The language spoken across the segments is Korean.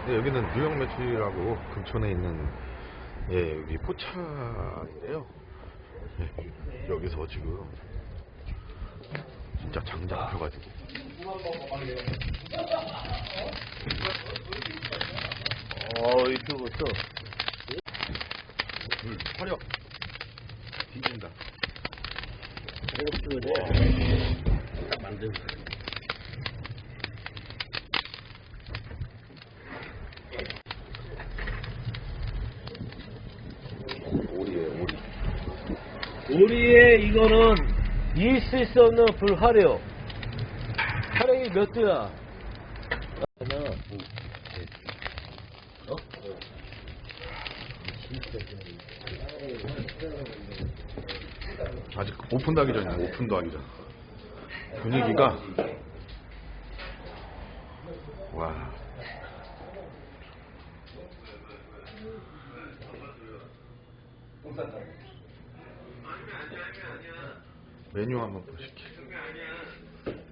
네, 여기는 뉴욕 매출이라고 금천에 있는 여기 포차인데요. 여기서 지금 진짜 장작 펴가지고 이쪽부터 물 화력 뒤진다. 이렇게 딱 만든. 오리에 우리의 이거는 있을 수 없는 불화력. 화력이 몇 도야? 하나, 아직 오픈도 하기 전이야. 오픈도 하기 전. 분위기가 와. 메뉴 한번 보실게요.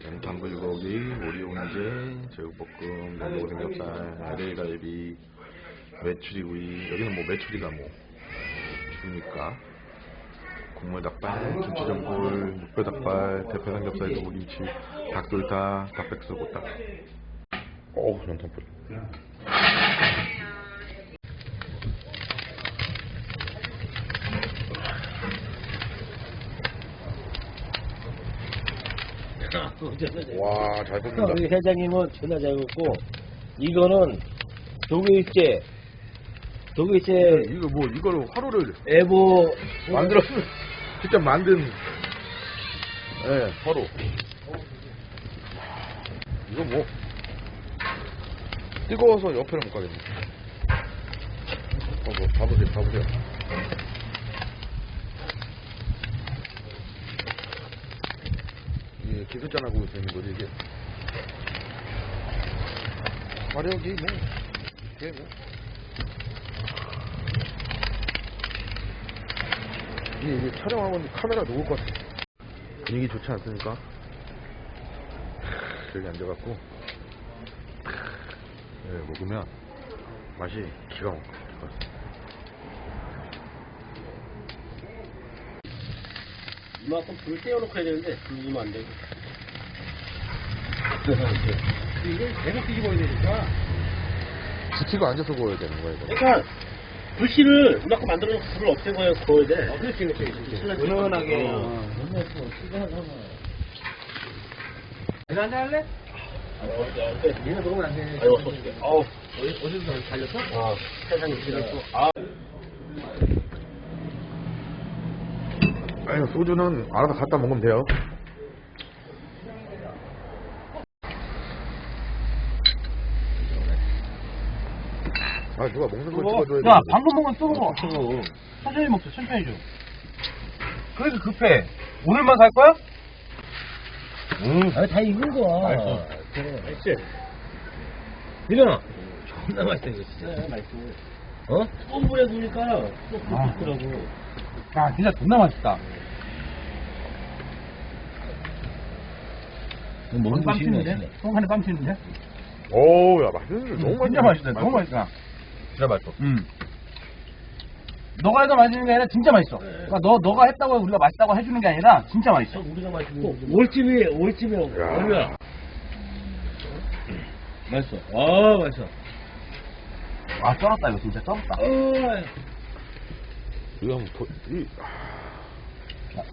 연탄불고기, 오리온제, 제육볶음, 냉모삼겹살, LA갈비, 메추리구이. 여기는 뭐 메추리가 뭐 주니까 국물닭발, 김치전골, 육배닭발, 대패삼겹살, 두부김치, 닭돌탕, 닭백숙, 닭. 어우, 연탄불. 와, 잘 볶는다. 우리 회장님은 존나 잘 먹고, 이거는 독일제 이거 뭐 이걸 화로를 에보 만들었어. 직접 만든 화로. 이거 뭐 뜨거워서 옆에를 못 가겠네. 봐보세요. 이게 기술자라고 되는 거지 이게. 화력이 뭐 이게 뭐. 이게 촬영하고 카메라 녹을 것 같아. 분위기 좋지 않습니까? 여기 앉아갖고 먹으면 맛이 기가 막힐 것 같아. 이만큼 불 떼어놓고 해야 되는데 불이면 안 되고. 이게 계속 뒤집어야 되니까. 붙이고 앉아서 구워야 되는 거야 이거. 그러니까 불씨를 이만큼 만들어 놓고 불을 없애고 구워야 돼. 그렇지. 은은하게. 한잔 할래? 얘는 먹으면 안 돼. 어디서 달렸어? 세상에 지났고. 아니 소주는 알아서 갖다 먹으면 돼요. 아 누가 먹는 걸 찍어줘야 돼. 야, 방금 먹은 또 먹어. 천천히 먹자, 천천히 좀. 그래도 급해. 오늘만 살 거야? 다 익은 거야. 맛있어. 이리와. 존나 맛있다, 이거 진짜. 맛있어. 처음 보여주니까 또 그렇더라고. 야, 진짜 존나 맛있다. 먹는 땀 튀는데? 똥간에 땀 튀는데? 오우 야 맛있는데 너무 맛있어. 진짜 맛있다, 너무 맛있다. 진짜 맛있어. 너가 해서 맛있는 게 아니라 진짜 맛있어. 그러니까 너가 했다고 우리가 맛있다고 해주는 게 아니라 진짜 맛있어. 우리가 맛있고. 올집이 얼마야? 맛있어. 맛있어. 아, 쩔었다, 이거 진짜 쩔었다. 이거 한번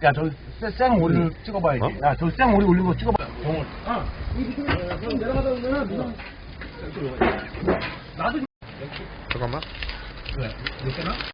야, 저기 생 오리를 찍어봐야지. 야, 저기 생 오리 올린 거 찍어봐. 정을. 내려가다 보면 나도 잠깐만. 그래. 몇 개나?